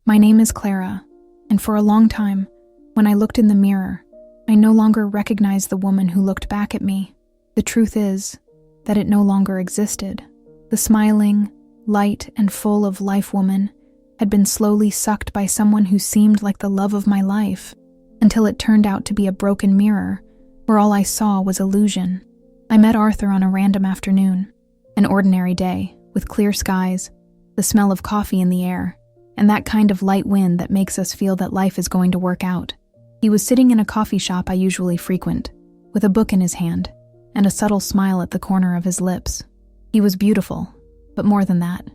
My name is Clara, and for a long time, when I looked in the mirror, I no longer recognized the woman who looked back at me. The truth is that it no longer existed. The smiling, light, and full of life woman had been slowly sucked by someone who seemed like the love of my life, until it turned out to be a broken mirror where all I saw was illusion. I met Arthur on a random afternoon, an ordinary day with clear skies, the smell of coffee in the air, and that kind of light wind that makes us feel that life is going to work out. He was sitting in a coffee shop I usually frequent, with a book in his hand and a subtle smile at the corner of his lips. He was beautiful, but more than that,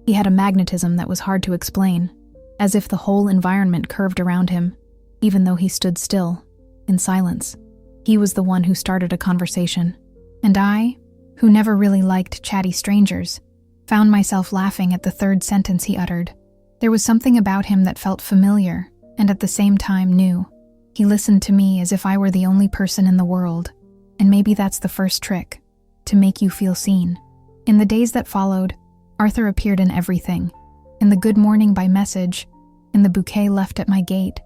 he had a magnetism that was hard to explain, as if the whole environment curved around him, even though he stood still, in silence. He was the one who started a conversation, and I, who never really liked chatty strangers, found myself laughing at the third sentence he uttered. There was something about him that felt familiar and at the same time new. He listened to me as if I were the only person in the world, and maybe that's the first trick, to make you feel seen. In the days that followed, Arthur appeared in everything, in the good morning by message, in the bouquet left at my gate,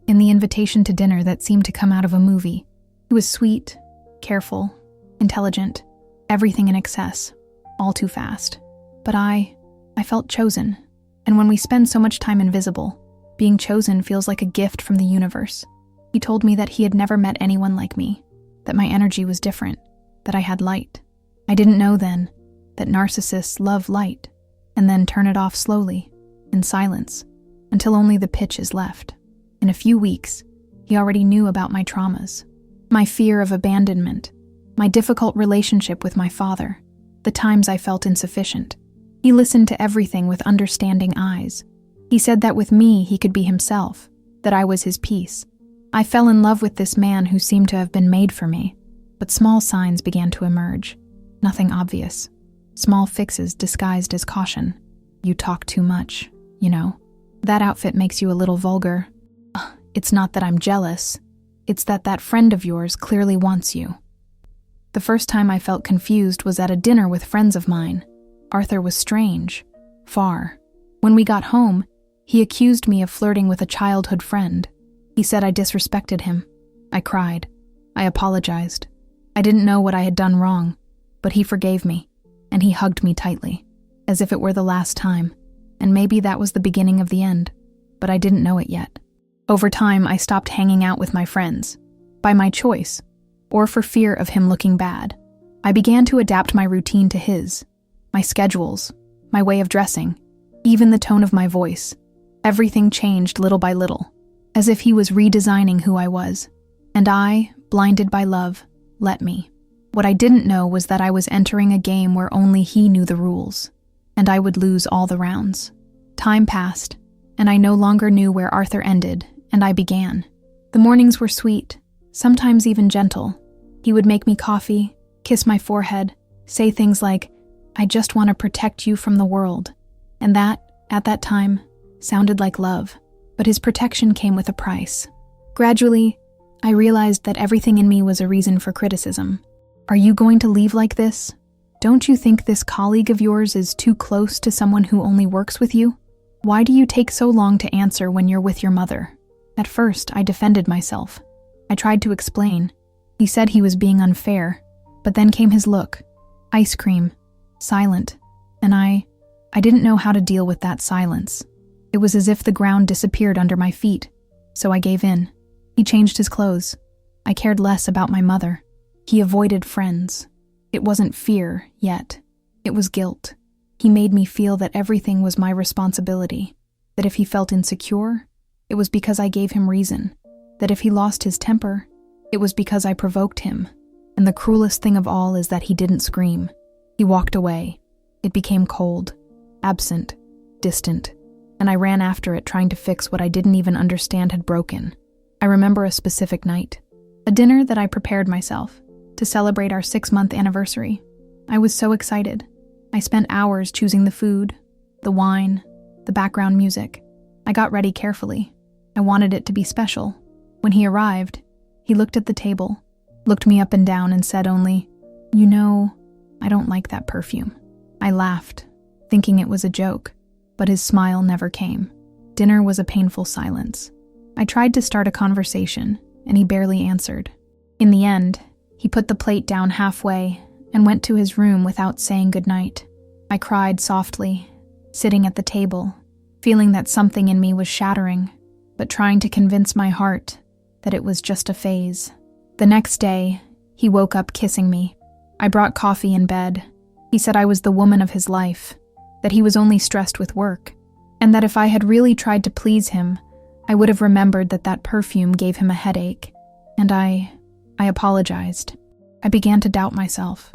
in the invitation to dinner that seemed to come out of a movie. He was sweet, careful, intelligent, everything in excess, all too fast. But I felt chosen. And when we spend so much time invisible, being chosen feels like a gift from the universe. He told me that he had never met anyone like me, that my energy was different, that I had light. I didn't know then that narcissists love light, and then turn it off slowly, in silence, until only the pitch is left. In a few weeks, he already knew about my traumas, my fear of abandonment, my difficult relationship with my father, the times I felt insufficient. He listened to everything with understanding eyes. He said that with me he could be himself, that I was his peace. I fell in love with this man who seemed to have been made for me, but small signs began to emerge. Nothing obvious. Small fixes disguised as caution. You talk too much, you know. That outfit makes you a little vulgar. It's not that I'm jealous. It's that friend of yours clearly wants you. The first time I felt confused was at a dinner with friends of mine. Arthur was strange, far. When we got home, he accused me of flirting with a childhood friend. He said I disrespected him. I cried. I apologized. I didn't know what I had done wrong, but he forgave me, and he hugged me tightly, as if it were the last time, and maybe that was the beginning of the end, but I didn't know it yet. Over time, I stopped hanging out with my friends, by my choice, or for fear of him looking bad. I began to adapt my routine to his. My schedules, my way of dressing, even the tone of my voice. Everything changed little by little, as if he was redesigning who I was. And I, blinded by love, let me. What I didn't know was that I was entering a game where only he knew the rules, and I would lose all the rounds. Time passed, and I no longer knew where Arthur ended, and I began. The mornings were sweet, sometimes even gentle. He would make me coffee, kiss my forehead, say things like, "I just want to protect you from the world." And that, at that time, sounded like love. But his protection came with a price. Gradually, I realized that everything in me was a reason for criticism. Are you going to leave like this? Don't you think this colleague of yours is too close to someone who only works with you? Why do you take so long to answer when you're with your mother? At first, I defended myself. I tried to explain. He said he was being unfair, but then came his look. Ice cream. Silent, and I didn't know how to deal with that silence. It was as if the ground disappeared under my feet, so I gave in. He changed his clothes. I cared less about my mother. He avoided friends. It wasn't fear yet. It was guilt. He made me feel that everything was my responsibility, that if he felt insecure, it was because I gave him reason, that if he lost his temper, it was because I provoked him. And the cruelest thing of all is that he didn't scream. He walked away. It became cold, absent, distant, and I ran after it trying to fix what I didn't even understand had broken. I remember a specific night, a dinner that I prepared myself to celebrate our 6-month anniversary. I was so excited. I spent hours choosing the food, the wine, the background music. I got ready carefully. I wanted it to be special. When he arrived, he looked at the table, looked me up and down and said only, "You know, I don't like that perfume." I laughed, thinking it was a joke, but his smile never came. Dinner was a painful silence. I tried to start a conversation, and he barely answered. In the end, he put the plate down halfway and went to his room without saying goodnight. I cried softly, sitting at the table, feeling that something in me was shattering, but trying to convince my heart that it was just a phase. The next day, he woke up kissing me. I brought coffee in bed. He said I was the woman of his life, that he was only stressed with work, and that if I had really tried to please him, I would have remembered that perfume gave him a headache. And I apologized. I began to doubt myself,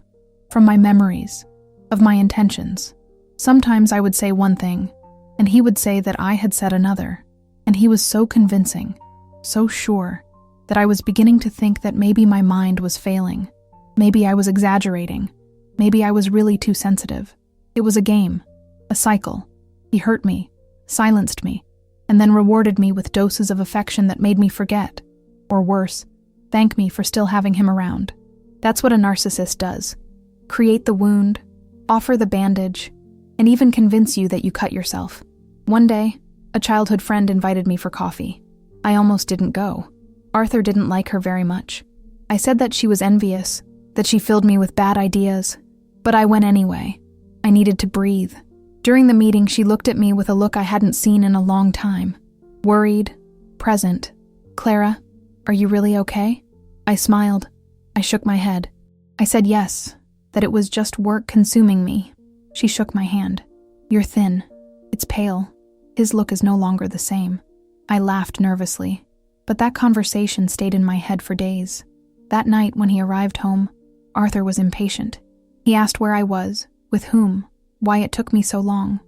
from my memories, of my intentions. Sometimes I would say one thing, and he would say that I had said another, and he was so convincing, so sure, that I was beginning to think that maybe my mind was failing. Maybe I was exaggerating. Maybe I was really too sensitive. It was a game, a cycle. He hurt me, silenced me, and then rewarded me with doses of affection that made me forget, or worse, thank me for still having him around. That's what a narcissist does. Create the wound, offer the bandage, and even convince you that you cut yourself. One day, a childhood friend invited me for coffee. I almost didn't go. Arthur didn't like her very much. I said that she was envious, that she filled me with bad ideas, but I went anyway. I needed to breathe. During the meeting, she looked at me with a look I hadn't seen in a long time. Worried, present. "Clara, are you really okay?" I smiled. I shook my head. I said yes, that it was just work consuming me. She shook my hand. "You're thin. It's pale." His look is no longer the same. I laughed nervously, but that conversation stayed in my head for days. That night when he arrived home, Arthur was impatient. He asked where I was, with whom, why it took me so long.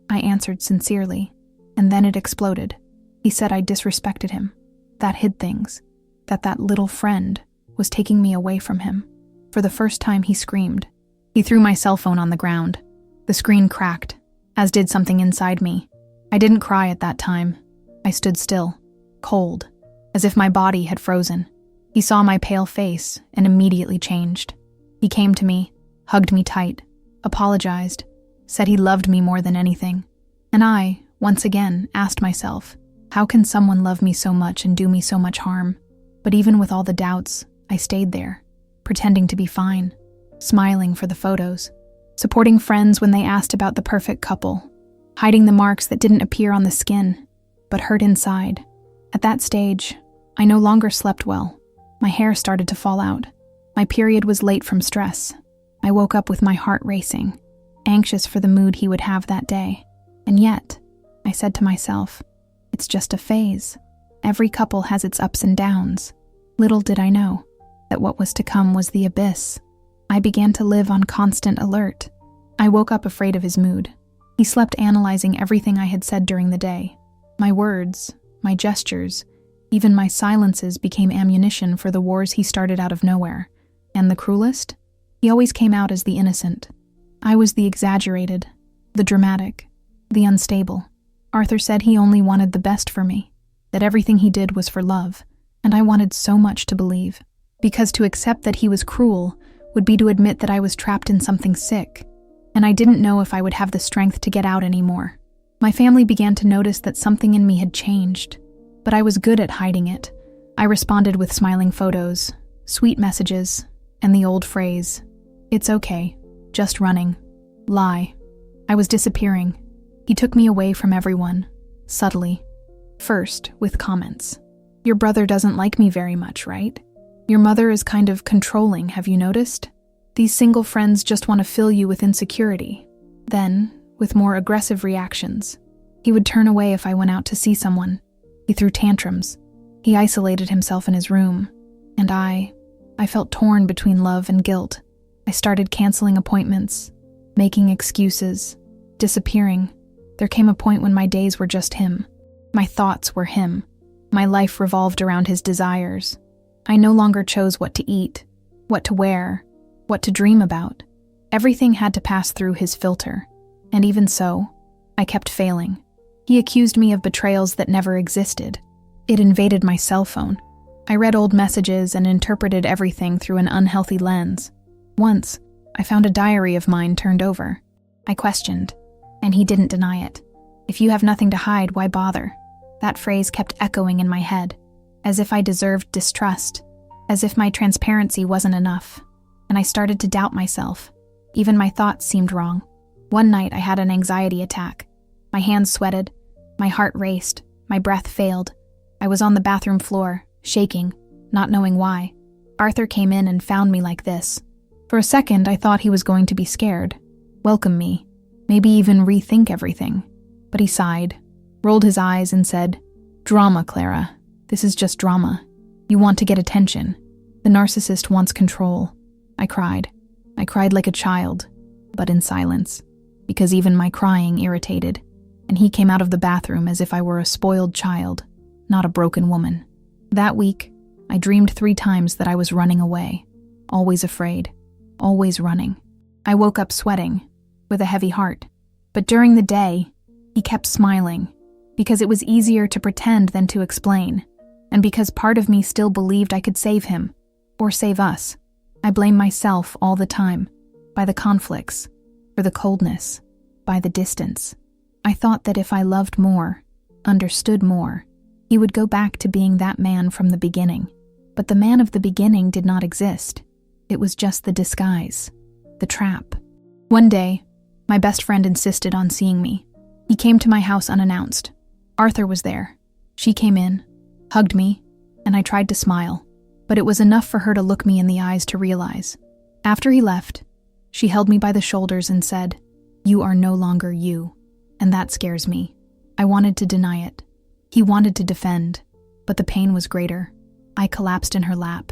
I answered sincerely, and then it exploded. He said I disrespected him, that hid things, that little friend was taking me away from him. For the first time, he screamed. He threw my cell phone on the ground. The screen cracked, as did something inside me. I didn't cry at that time. I stood still, cold, as if my body had frozen. He saw my pale face and immediately changed. He came to me, hugged me tight, apologized, said he loved me more than anything. And I, once again, asked myself, how can someone love me so much and do me so much harm? But even with all the doubts, I stayed there, pretending to be fine, smiling for the photos, supporting friends when they asked about the perfect couple, hiding the marks that didn't appear on the skin, but hurt inside. At that stage, I no longer slept well. My hair started to fall out. My period was late from stress. I woke up with my heart racing, anxious for the mood he would have that day. And yet, I said to myself, it's just a phase. Every couple has its ups and downs. Little did I know that what was to come was the abyss. I began to live on constant alert. I woke up afraid of his mood. He slept analyzing everything I had said during the day. My words, my gestures, even my silences became ammunition for the wars he started out of nowhere. And the cruelest? He always came out as the innocent. I was the exaggerated, the dramatic, the unstable. Arthur said he only wanted the best for me, that everything he did was for love, and I wanted so much to believe. Because to accept that he was cruel would be to admit that I was trapped in something sick, and I didn't know if I would have the strength to get out anymore. My family began to notice that something in me had changed, but I was good at hiding it. I responded with smiling photos, sweet messages, and the old phrase, "It's okay, just running." Lie. I was disappearing. He took me away from everyone, subtly. First, with comments. "Your brother doesn't like me very much, right? Your mother is kind of controlling, have you noticed? These single friends just want to fill you with insecurity." Then, with more aggressive reactions. He would turn away if I went out to see someone. He threw tantrums. He isolated himself in his room. And I felt torn between love and guilt. I started canceling appointments, making excuses, disappearing. There came a point when my days were just him. My thoughts were him. My life revolved around his desires. I no longer chose what to eat, what to wear, what to dream about. Everything had to pass through his filter. And even so, I kept failing. He accused me of betrayals that never existed. It invaded my cell phone. I read old messages and interpreted everything through an unhealthy lens. Once, I found a diary of mine turned over. I questioned, and he didn't deny it. If you have nothing to hide, why bother? That phrase kept echoing in my head, as if I deserved distrust, as if my transparency wasn't enough. And I started to doubt myself. Even my thoughts seemed wrong. One night I had an anxiety attack. My hands sweated, my heart raced, my breath failed. I was on the bathroom floor, shaking, not knowing why. Arthur came in and found me like this. For a second, I thought he was going to be scared, welcome me, maybe even rethink everything. But he sighed, rolled his eyes and said, "Drama, Clara. This is just drama. You want to get attention. The narcissist wants control." I cried. I cried like a child, but in silence, because even my crying irritated, and he came out of the bathroom as if I were a spoiled child, not a broken woman. That week, I dreamed 3 times that I was running away, always afraid, always running. I woke up sweating, with a heavy heart, but during the day, he kept smiling, because it was easier to pretend than to explain, and because part of me still believed I could save him, or save us. I blame myself all the time, by the conflicts, for the coldness, by the distance. I thought that if I loved more, understood more, he would go back to being that man from the beginning. But the man of the beginning did not exist. It was just the disguise, the trap. One day, my best friend insisted on seeing me. He came to my house unannounced. Arthur was there. She came in, hugged me, and I tried to smile. But it was enough for her to look me in the eyes to realize. After he left, she held me by the shoulders and said, "You are no longer you." And that scares me. I wanted to deny it. He wanted to defend, but the pain was greater. I collapsed in her lap.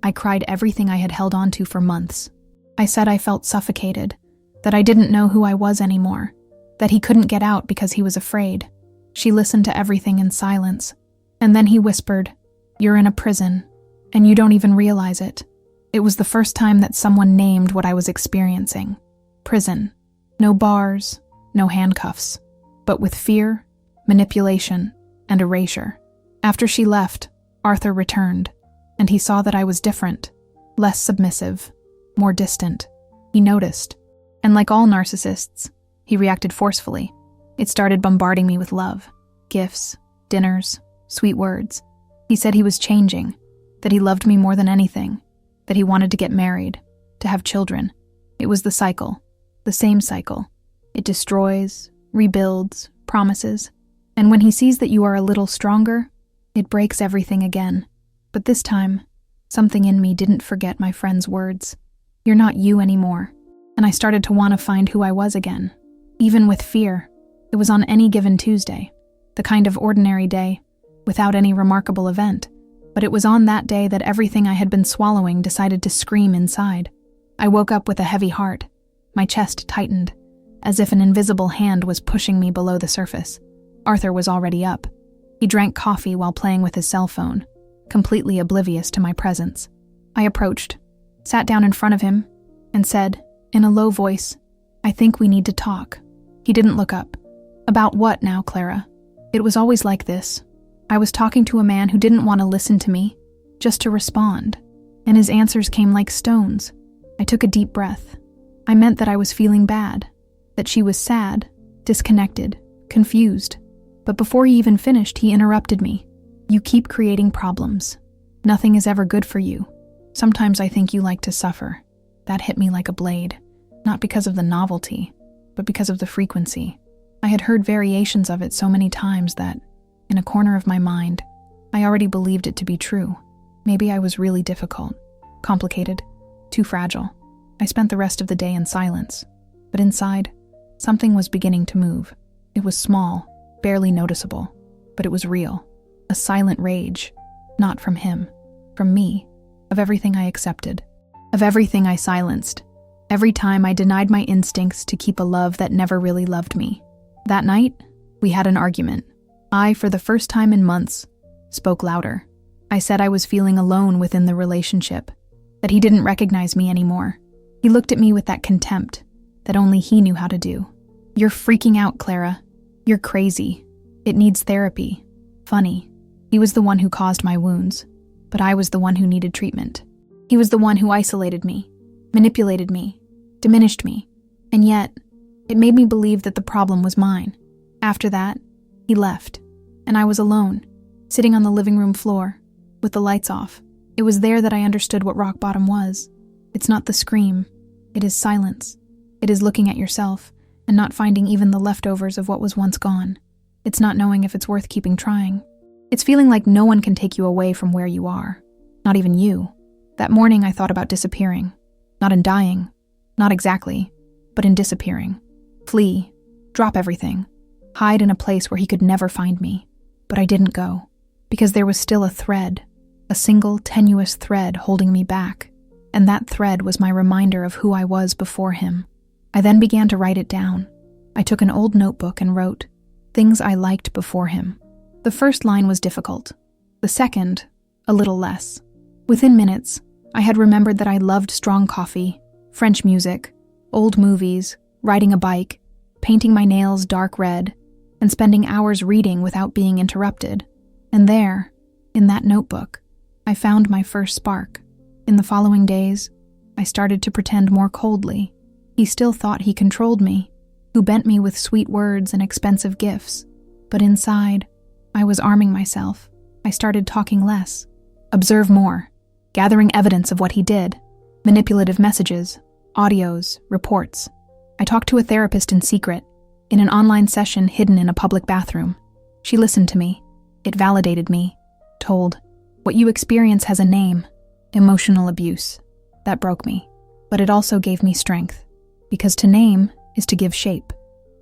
I cried everything I had held on to for months. I said I felt suffocated, that I didn't know who I was anymore, that he couldn't get out because he was afraid. She listened to everything in silence. And then he whispered, "You're in a prison, and you don't even realize it." It was the first time that someone named what I was experiencing. Prison. No bars, no handcuffs, but with fear, manipulation, and erasure. After she left, Arthur returned, and he saw that I was different, less submissive, more distant. He noticed, and like all narcissists, he reacted forcefully. It started bombarding me with love, gifts, dinners, sweet words. He said he was changing, that he loved me more than anything, that he wanted to get married, to have children. It was the cycle, the same cycle. It destroys, rebuilds, promises, and when he sees that you are a little stronger, it breaks everything again. But this time, something in me didn't forget my friend's words. "You're not you anymore." And I started to want to find who I was again, even with fear. It was on any given Tuesday, the kind of ordinary day, without any remarkable event. But it was on that day that everything I had been swallowing decided to scream inside. I woke up with a heavy heart. My chest tightened, as if an invisible hand was pushing me below the surface. Arthur was already up. He drank coffee while playing with his cell phone, completely oblivious to my presence. I approached, sat down in front of him, and said, in a low voice, "I think we need to talk." He didn't look up. "About what now, Clara?" It was always like this. I was talking to a man who didn't want to listen to me, just to respond, and his answers came like stones. I took a deep breath. I meant that I was feeling bad, that she was sad, disconnected, confused. But before he even finished, he interrupted me. "You keep creating problems. Nothing is ever good for you. Sometimes I think you like to suffer." That hit me like a blade, not because of the novelty, but because of the frequency. I had heard variations of it so many times that, in a corner of my mind, I already believed it to be true. Maybe I was really difficult, complicated, too fragile. I spent the rest of the day in silence, but inside, something was beginning to move. It was small, barely noticeable, but it was real. A silent rage, not from him, from me, of everything I accepted, of everything I silenced, every time I denied my instincts to keep a love that never really loved me. That night, we had an argument. I, for the first time in months, spoke louder. I said I was feeling alone within the relationship, that he didn't recognize me anymore. He looked at me with that contempt that only he knew how to do. "You're freaking out, Clara. You're crazy. It needs therapy." Funny. He was the one who caused my wounds, but I was the one who needed treatment. He was the one who isolated me, manipulated me, diminished me, and yet, it made me believe that the problem was mine. After that, he left, and I was alone, sitting on the living room floor, with the lights off. It was there that I understood what rock bottom was. It's not the scream. It is silence. It is looking at yourself and not finding even the leftovers of what was once gone. It's not knowing if it's worth keeping trying. It's feeling like no one can take you away from where you are. Not even you. That morning I thought about disappearing. Not in dying. Not exactly. But in disappearing. Flee. Drop everything. Hide in a place where he could never find me. But I didn't go. Because there was still a thread. A single, tenuous thread holding me back. And that thread was my reminder of who I was before him. I then began to write it down. I took an old notebook and wrote things I liked before him. The first line was difficult. The second, a little less. Within minutes, I had remembered that I loved strong coffee, French music, old movies, riding a bike, painting my nails dark red, and spending hours reading without being interrupted. And there, in that notebook, I found my first spark. In the following days, I started to pretend more coldly. He still thought he controlled me, who bent me with sweet words and expensive gifts. But inside, I was arming myself. I started talking less. Observe more, gathering evidence of what he did. Manipulative messages, audios, reports. I talked to a therapist in secret, in an online session hidden in a public bathroom. She listened to me. It validated me. Told, what you experience has a name. Emotional abuse. That broke me. But it also gave me strength. Because to name is to give shape.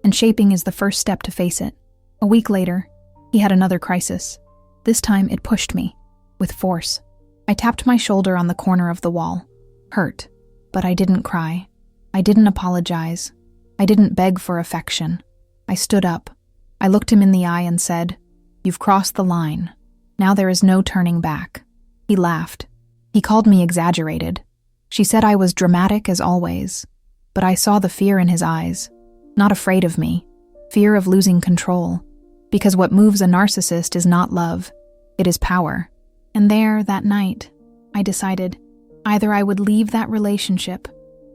And shaping is the first step to face it. A week later, he had another crisis. This time it pushed me. With force. I tapped my shoulder on the corner of the wall. Hurt. But I didn't cry. I didn't apologize. I didn't beg for affection. I stood up. I looked him in the eye and said, "You've crossed the line. Now there is no turning back." He laughed. He called me exaggerated. She said I was dramatic as always. But I saw the fear in his eyes. Not afraid of me. Fear of losing control. Because what moves a narcissist is not love. It is power. And there, that night, I decided either I would leave that relationship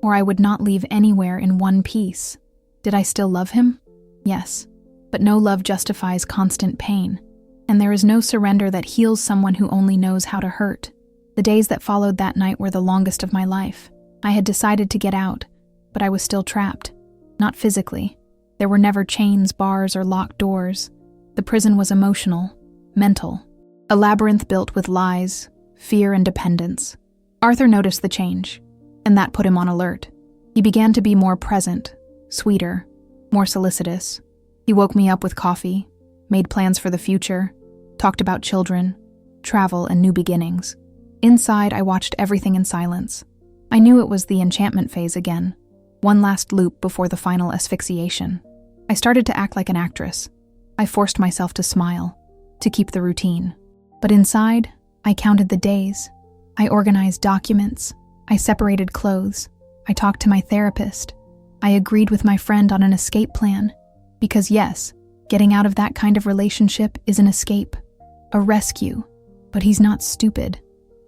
or I would not leave anywhere in one piece. Did I still love him? Yes. But no love justifies constant pain. And there is no surrender that heals someone who only knows how to hurt. The days that followed that night were the longest of my life. I had decided to get out, but I was still trapped. Not physically. There were never chains, bars, or locked doors. The prison was emotional, mental. A labyrinth built with lies, fear, and dependence. Arthur noticed the change, and that put him on alert. He began to be more present, sweeter, more solicitous. He woke me up with coffee, made plans for the future, talked about children, travel, and new beginnings. Inside, I watched everything in silence. I knew it was the enchantment phase again. One last loop before the final asphyxiation. I started to act like an actress. I forced myself to smile, to keep the routine. But inside, I counted the days. I organized documents. I separated clothes. I talked to my therapist. I agreed with my friend on an escape plan. Because yes, getting out of that kind of relationship is an escape, a rescue. But he's not stupid.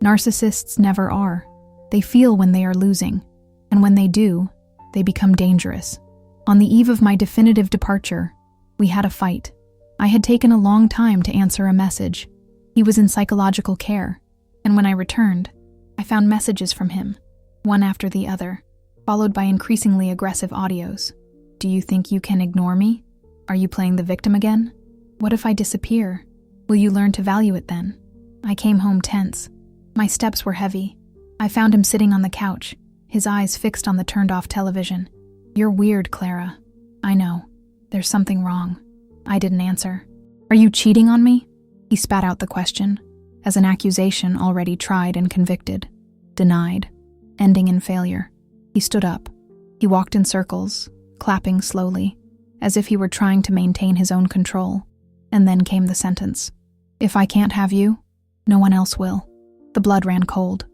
Narcissists never are. They feel when they are losing. And when they do, they become dangerous. On the eve of my definitive departure, we had a fight. I had taken a long time to answer a message. He was in psychological care, and when I returned, I found messages from him, one after the other, followed by increasingly aggressive audios. Do you think you can ignore me? Are you playing the victim again? What if I disappear? Will you learn to value it then? I came home tense. My steps were heavy. I found him sitting on the couch, his eyes fixed on the turned-off television. You're weird, Clara. I know. There's something wrong. I didn't answer. Are you cheating on me? He spat out the question, as an accusation already tried and convicted, denied, ending in failure. He stood up. He walked in circles, clapping slowly, as if he were trying to maintain his own control. And then came the sentence. If I can't have you, no one else will. The blood ran cold.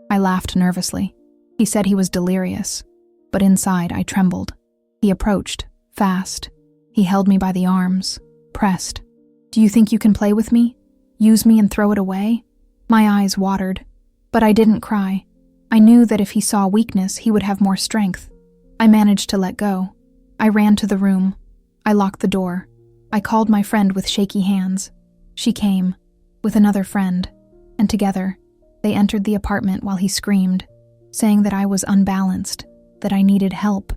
I laughed nervously. He said he was delirious, but inside I trembled. He approached, fast. He held me by the arms, pressed. Do you think you can play with me? Use me and throw it away? My eyes watered, but I didn't cry. I knew that if he saw weakness, he would have more strength. I managed to let go. I ran to the room. I locked the door. I called my friend with shaky hands. She came, with another friend, and together, they entered the apartment while he screamed, saying that I was unbalanced, that I needed help,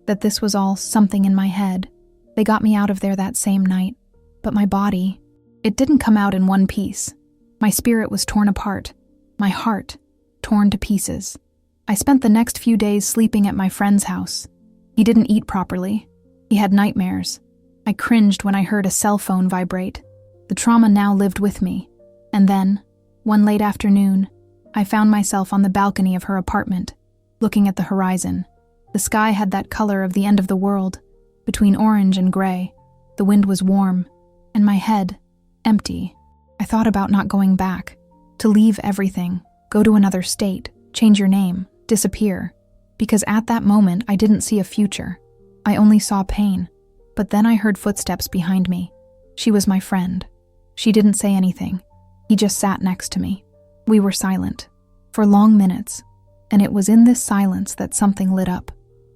that this was all something in my head. They got me out of there that same night, but my body, it didn't come out in one piece. My spirit was torn apart, my heart torn to pieces. I spent the next few days sleeping at my friend's house. He didn't eat properly. He had nightmares. I cringed when I heard a cell phone vibrate. The trauma now lived with me. And then, one late afternoon, I found myself on the balcony of her apartment, looking at the horizon. The sky had that color of the end of the world, between orange and gray. The wind was warm, and my head, empty. I thought about not going back, to leave everything, go to another state, change your name, disappear. Because at that moment, I didn't see a future. I only saw pain. But then I heard footsteps behind me. She was my friend. She didn't say anything. He just sat next to me. We were silent, for long minutes, and it was in this silence that something lit up.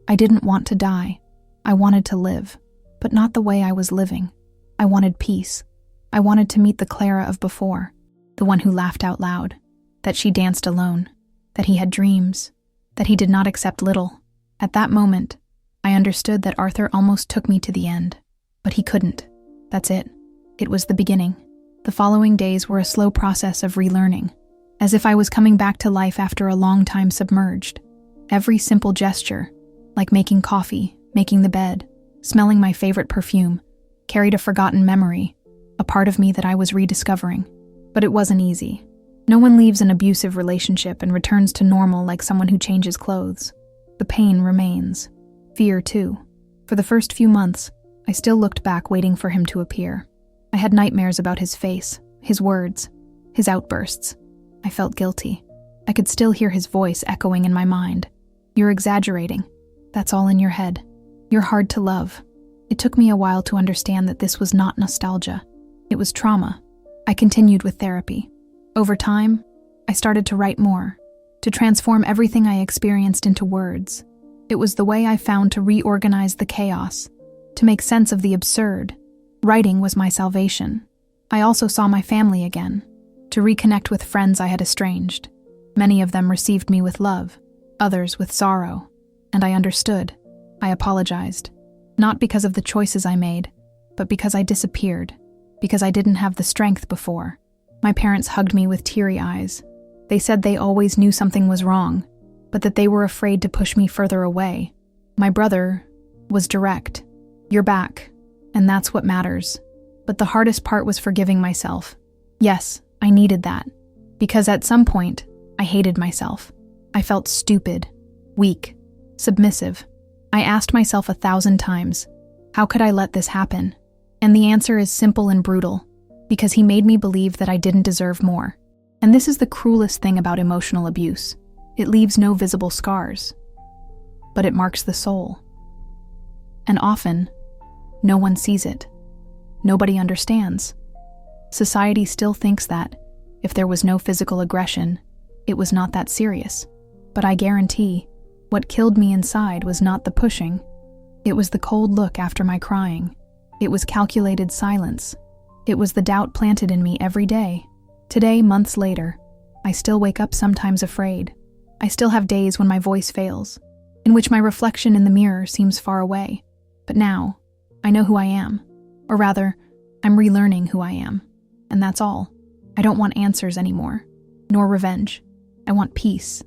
I didn't want to die. I wanted to live, but not the way I was living. I wanted peace. I wanted to meet the Clara of before, the one who laughed out loud, that she danced alone, that he had dreams, that he did not accept little. At that moment, I understood that Arthur almost took me to the end, but he couldn't. That's it. It was the beginning. The following days were a slow process of relearning, as if I was coming back to life after a long time submerged. Every simple gesture, like making coffee, making the bed, smelling my favorite perfume, carried a forgotten memory, a part of me that I was rediscovering. But it wasn't easy. No one leaves an abusive relationship and returns to normal like someone who changes clothes. The pain remains. Fear, too. For the first few months, I still looked back waiting for him to appear. I had nightmares about his face, his words, his outbursts. I felt guilty. I could still hear his voice echoing in my mind. You're exaggerating. That's all in your head. You're hard to love. It took me a while to understand that this was not nostalgia. It was trauma. I continued with therapy. Over time, I started to write more, to transform everything I experienced into words. It was the way I found to reorganize the chaos, to make sense of the absurd. Writing was my salvation. I also saw my family again, to reconnect with friends I had estranged. Many of them received me with love, others with sorrow, and I understood. I apologized, not because of the choices I made, but because I disappeared, because I didn't have the strength before. My parents hugged me with teary eyes. They said they always knew something was wrong, but that they were afraid to push me further away. My brother was direct. You're back, and that's what matters. But the hardest part was forgiving myself. Yes, I needed that, because at some point, I hated myself. I felt stupid, weak, submissive. I asked myself 1,000 times, how could I let this happen? And the answer is simple and brutal, because he made me believe that I didn't deserve more. And this is the cruelest thing about emotional abuse. It leaves no visible scars, but it marks the soul. And often, no one sees it. Nobody understands. Society still thinks that, if there was no physical aggression, it was not that serious. But I guarantee, what killed me inside was not the pushing. It was the cold look after my crying. It was calculated silence. It was the doubt planted in me every day. Today, months later, I still wake up sometimes afraid. I still have days when my voice fails, in which my reflection in the mirror seems far away. But now, I know who I am. Or rather, I'm relearning who I am. And that's all. I don't want answers anymore, nor revenge. I want peace.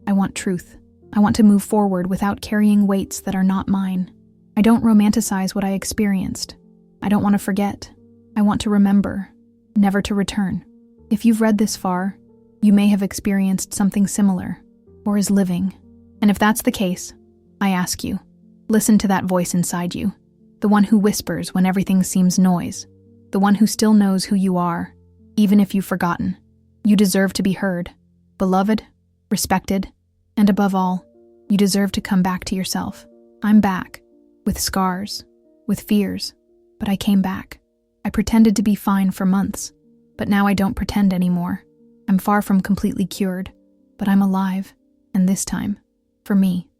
I want truth. I want to move forward without carrying weights that are not mine. I don't romanticize what I experienced. I don't want to forget. I want to remember, never to return. If you've read this far, you may have experienced something similar, or is living. And if that's the case, I ask you, listen to that voice inside you, the one who whispers when everything seems noise, the one who still knows who you are, even if you've forgotten. You deserve to be heard, beloved, respected, and above all, you deserve to come back to yourself. I'm back, with scars, with fears, but I came back. I pretended to be fine for months, but now I don't pretend anymore. I'm far from completely cured, but I'm alive, and this time, for me,